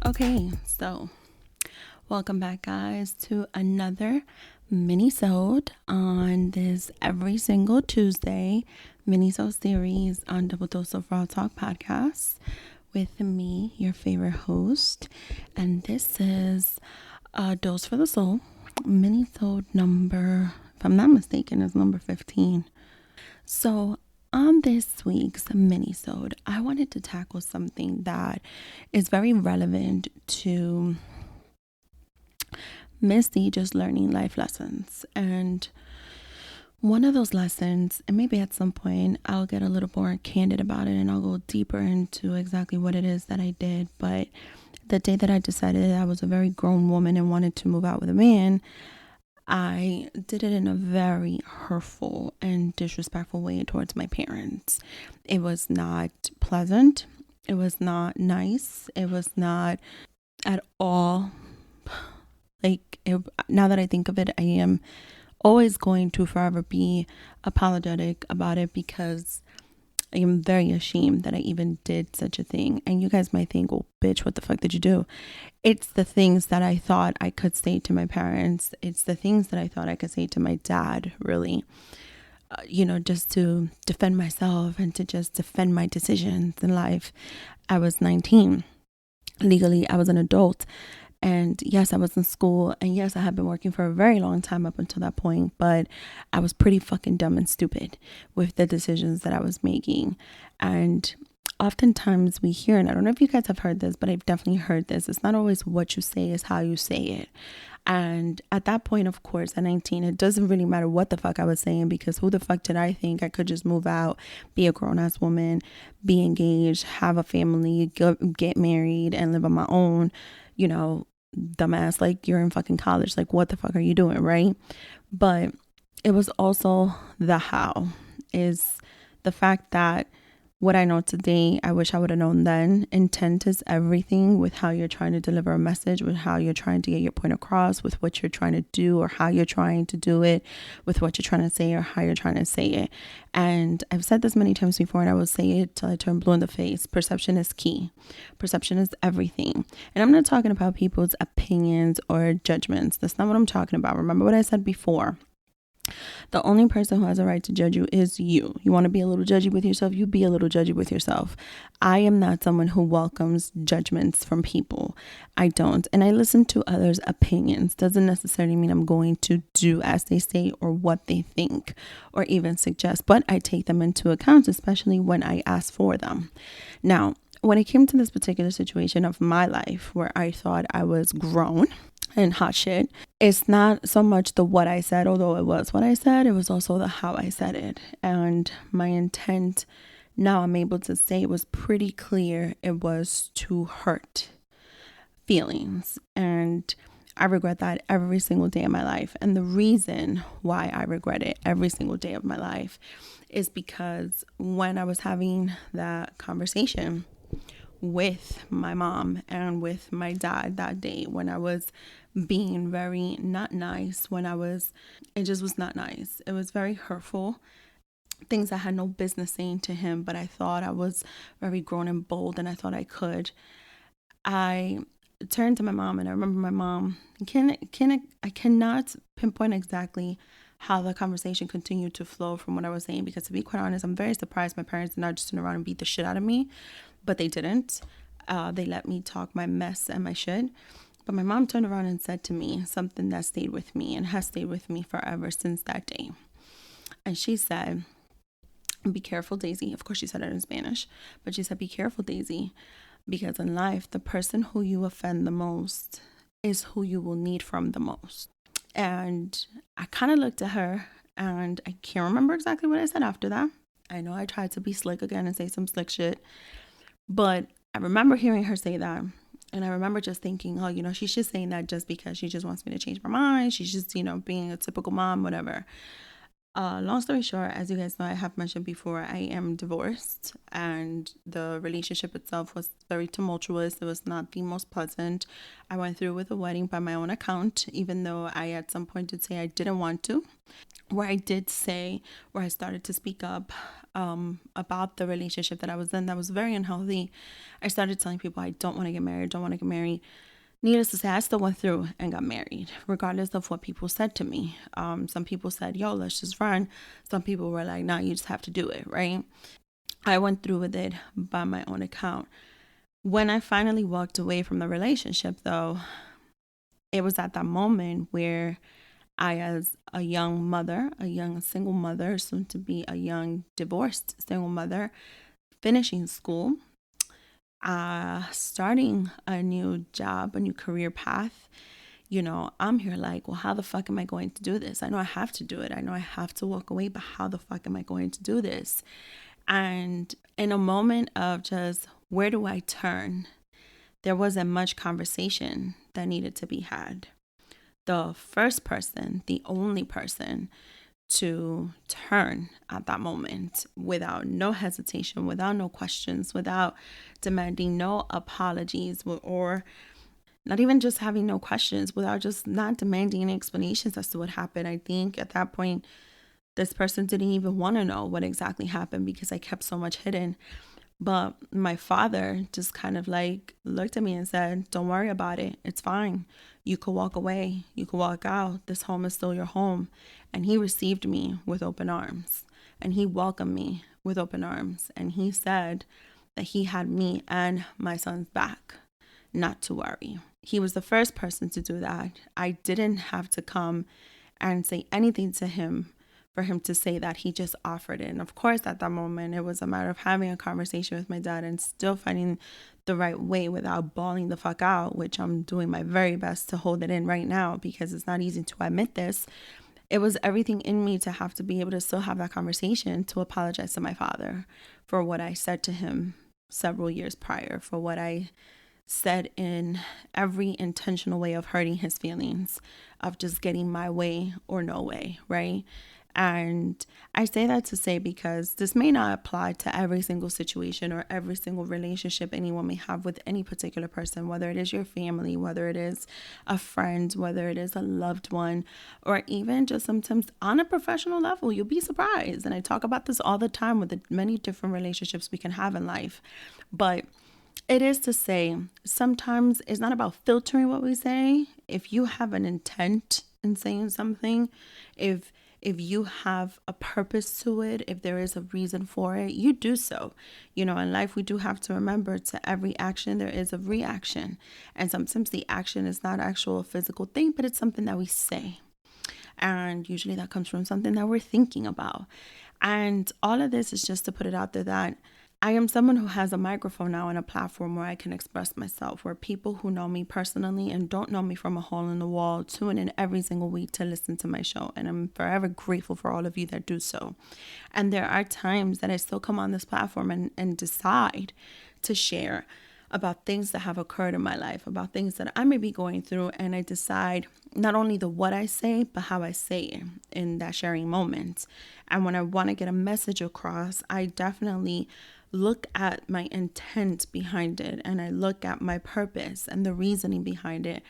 Okay, so welcome back, guys, to another mini-sode on this every single Tuesday mini-sode series on Double Dose of Raw Talk podcast with me, your favorite host, and this is a Dose for the Soul mini-sode number, if I'm not mistaken, is number 15. So on this week's mini-sode, I wanted to tackle something that is very relevant to Misty just learning life lessons. And one of those lessons, and maybe at some point I'll get a little more candid about it and I'll go deeper into exactly what it is that I did. But the day that I decided that I was a very grown woman and wanted to move out with a man, I did it in a very hurtful and disrespectful way towards my parents. It was not pleasant. It was not nice. It was not at all now that I think of it, I am always going to forever be apologetic about it because I am very ashamed that I even did such a thing. And you guys might think, well, bitch, what the fuck did you do? It's the things that I thought I could say to my parents. It's the things that I thought I could say to my dad, really. Just to defend myself and to just defend my decisions in life. I was 19. Legally, I was an adult. And yes, I was in school. And yes, I had been working for a very long time up until that point. But I was pretty fucking dumb and stupid with the decisions that I was making. And oftentimes we hear, and I don't know if you guys have heard this, but I've definitely heard this. It's not always what you say, it's how you say it. And at that point, of course, at 19, it doesn't really matter what the fuck I was saying, because who the fuck did I think I could just move out, be a grown-ass woman, be engaged, have a family, get married, and live on my own, dumbass, like you're in fucking college, like what the fuck are you doing, right? But it was also the how, is the fact that what I know today, I wish I would have known then. Intent is everything with how you're trying to deliver a message, with how you're trying to get your point across, with what you're trying to do or how you're trying to do it, with what you're trying to say or how you're trying to say it. And I've said this many times before, and I will say it till I turn blue in the face. Perception is key. Perception is everything. And I'm not talking about people's opinions or judgments. That's not what I'm talking about. Remember what I said before. The only person who has a right to judge you is you. You want to be a little judgy with yourself? You be a little judgy with yourself. I am not someone who welcomes judgments from people. I don't. And I listen to others' opinions. Doesn't necessarily mean I'm going to do as they say or what they think or even suggest, but I take them into account, especially when I ask for them. Now, when it came to this particular situation of my life where I thought I was grown and hot shit, it's not so much the what I said, although it was what I said, it was also the how I said it. And my intent, now I'm able to say, it was pretty clear. It was to hurt feelings. And I regret that every single day of my life. And the reason why I regret it every single day of my life is because when I was having that conversation with my mom and with my dad that day, when I was being very not nice, it just was not nice. It was very hurtful. Things I had no business saying to him, but I thought I was very grown and bold and I thought I could. I turned to my mom, and I remember my mom, I cannot pinpoint exactly how the conversation continued to flow from what I was saying, because to be quite honest, I'm very surprised my parents did not just turn around and beat the shit out of me, but they didn't. They let me talk my mess and my shit. But my mom turned around and said to me something that stayed with me and has stayed with me forever since that day. And she said, be careful, Daisy. Of course, she said it in Spanish, but she said, be careful, Daisy, because in life, the person who you offend the most is who you will need from the most. And I kind of looked at her, and I can't remember exactly what I said after that. I know I tried to be slick again and say some slick shit, but I remember hearing her say that. And I remember just thinking, oh, she's just saying that just because she just wants me to change my mind. She's just, being a typical mom, whatever. Long story short, as you guys know, I have mentioned before, I am divorced, and the relationship itself was very tumultuous. It was not the most pleasant. I went through with a wedding by my own account, even though I at some point did say I didn't want to. Where I started to speak up, about the relationship that I was in that was very unhealthy, I started telling people I don't want to get married, don't want to get married. Needless to say, I still went through and got married, regardless of what people said to me. Some people said, yo, let's just run. Some people were like, nah, you just have to do it, right? I went through with it by my own account. When I finally walked away from the relationship, though, it was at that moment where I, as a young mother, a young single mother, soon to be a young divorced single mother, finishing school, starting a new job, a new career path, I'm here like, well, how the fuck am I going to do this? I know I have to do it. I know I have to walk away, but how the fuck am I going to do this? And in a moment of just, where do I turn? There wasn't much conversation that needed to be had. The first person, the only person to turn at that moment without no hesitation, without no questions, without demanding no apologies, or not even just having no questions, without just not demanding any explanations as to what happened. I think at that point, this person didn't even want to know what exactly happened because I kept so much hidden. But my father just kind of like looked at me and said, don't worry about it. It's fine. You could walk away. You could walk out. This home is still your home. And he received me with open arms. And he welcomed me with open arms. And he said that he had me and my son's back, not to worry. He was the first person to do that. I didn't have to come and say anything to him for him to say that. He just offered it. And of course, at that moment, it was a matter of having a conversation with my dad and still finding the right way without bawling the fuck out, which I'm doing my very best to hold it in right now because it's not easy to admit this. It was everything in me to have to be able to still have that conversation, to apologize to my father for what I said to him several years prior, for what I said in every intentional way of hurting his feelings, of just getting my way or no way, right? And I say that to say because this may not apply to every single situation or every single relationship anyone may have with any particular person, whether it is your family, whether it is a friend, whether it is a loved one, or even just sometimes on a professional level. You'll be surprised. And I talk about this all the time with the many different relationships we can have in life. But it is to say, sometimes it's not about filtering what we say. If you have an intent in saying something, if you have a purpose to it, if there is a reason for it, you do so. In life, we do have to remember, to every action, there is a reaction. And sometimes the action is not actual physical thing, but it's something that we say. And usually that comes from something that we're thinking about. And all of this is just to put it out there that I am someone who has a microphone now and a platform where I can express myself, where people who know me personally and don't know me from a hole in the wall tune in every single week to listen to my show. And I'm forever grateful for all of you that do so. And there are times that I still come on this platform and decide to share about things that have occurred in my life, about things that I may be going through. And I decide not only the what I say, but how I say it in that sharing moment. And when I want to get a message across, I definitely look at my intent behind it, and I look at my purpose and the reasoning behind it.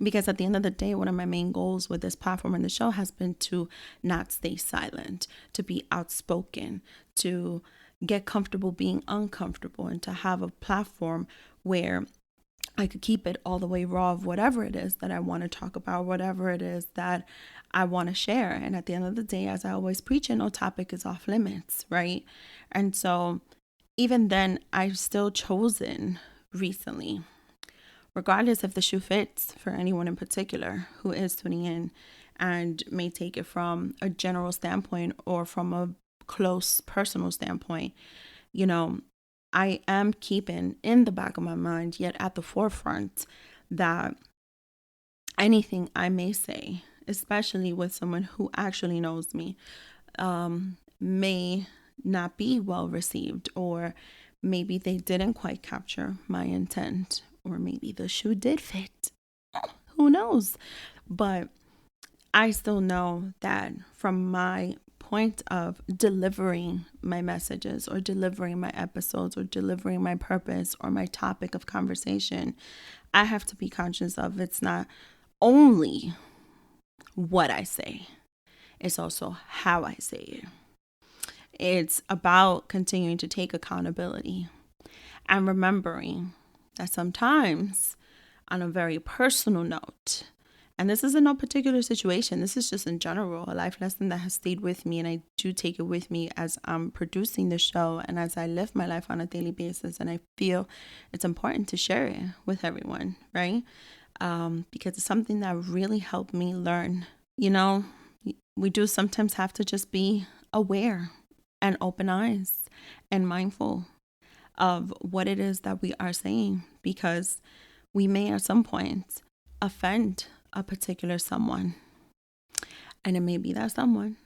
Because at the end of the day, one of my main goals with this platform and the show has been to not stay silent, to be outspoken, to get comfortable being uncomfortable, and to have a platform where I could keep it all the way raw of whatever it is that I want to talk about, whatever it is that I want to share. And at the end of the day, as I always preach, no topic is off limits, right? And so even then, I've still chosen recently, regardless if the shoe fits for anyone in particular who is tuning in and may take it from a general standpoint or from a close personal standpoint, I am keeping in the back of my mind, yet at the forefront, that anything I may say, especially with someone who actually knows me, may not be well received, or maybe they didn't quite capture my intent, or maybe the shoe did fit. Who knows? But I still know that from my point of delivering my messages, or delivering my episodes, or delivering my purpose, or my topic of conversation, I have to be conscious of, it's not only what I say, it's also how I say it. It's about continuing to take accountability and remembering that sometimes, on a very personal note, and this is in no particular situation, this is just in general, a life lesson that has stayed with me, and I do take it with me as I'm producing the show and as I live my life on a daily basis, and I feel it's important to share it with everyone, right? Because it's something that really helped me learn. You know, we do sometimes have to just be aware and open eyes and mindful of what it is that we are saying, because we may at some point offend a particular someone, and it may be that someone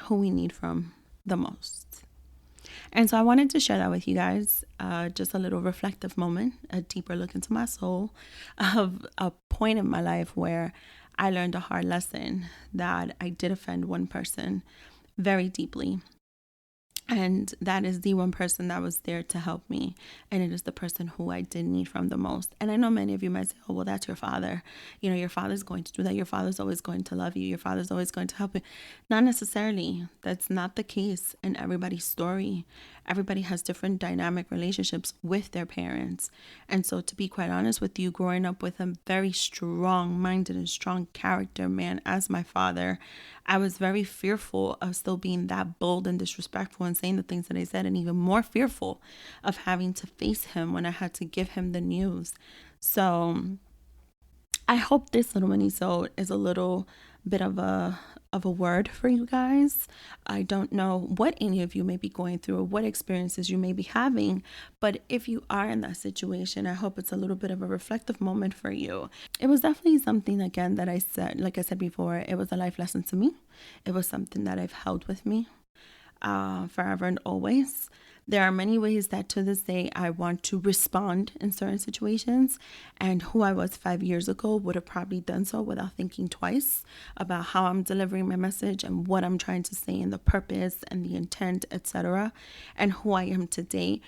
who we need from the most. And so I wanted to share that with you guys, just a little reflective moment, a deeper look into my soul of a point in my life where I learned a hard lesson that I did offend one person very deeply. And that is the one person that was there to help me. And it is the person who I did need from the most. And I know many of you might say, oh, well, that's your father. You know, your father's going to do that. Your father's always going to love you. Your father's always going to help you. Not necessarily. That's not the case in everybody's story. Everybody has different dynamic relationships with their parents. And so, to be quite honest with you, growing up with a very strong-minded and strong character man as my father, I was very fearful of still being that bold and disrespectful and saying the things that I said, and even more fearful of having to face him when I had to give him the news. So I hope this little mini-sode is a little bit of a word for you guys. I don't know what any of you may be going through or what experiences you may be having, but if you are in that situation, I hope it's a little bit of a reflective moment for you. It was definitely something, again, that I said, like I said before, it was a life lesson to me. It was something that I've held with me forever and always. There are many ways that to this day I want to respond in certain situations, and who I was 5 years ago would have probably done so without thinking twice about how I'm delivering my message and what I'm trying to say and the purpose and the intent, etc. And who I am today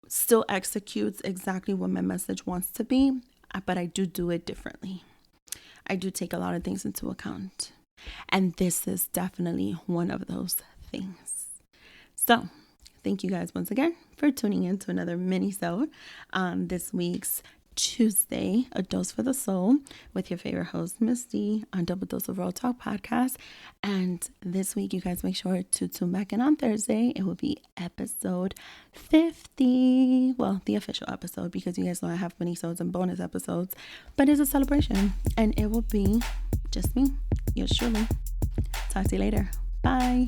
still executes exactly what my message wants to be, but I do it differently. I do take a lot of things into account, and this is definitely one of those things. So thank you guys once again for tuning in to another mini-sode on this week's Tuesday, A Dose for the Soul, with your favorite host, Miss D, on Double Dose of Real Talk podcast. And this week, you guys make sure to tune back in on Thursday. It will be episode 50. Well, the official episode, because you guys know I have mini-sodes and bonus episodes, but it's a celebration, and it will be just me, yours truly. Talk to you later. Bye.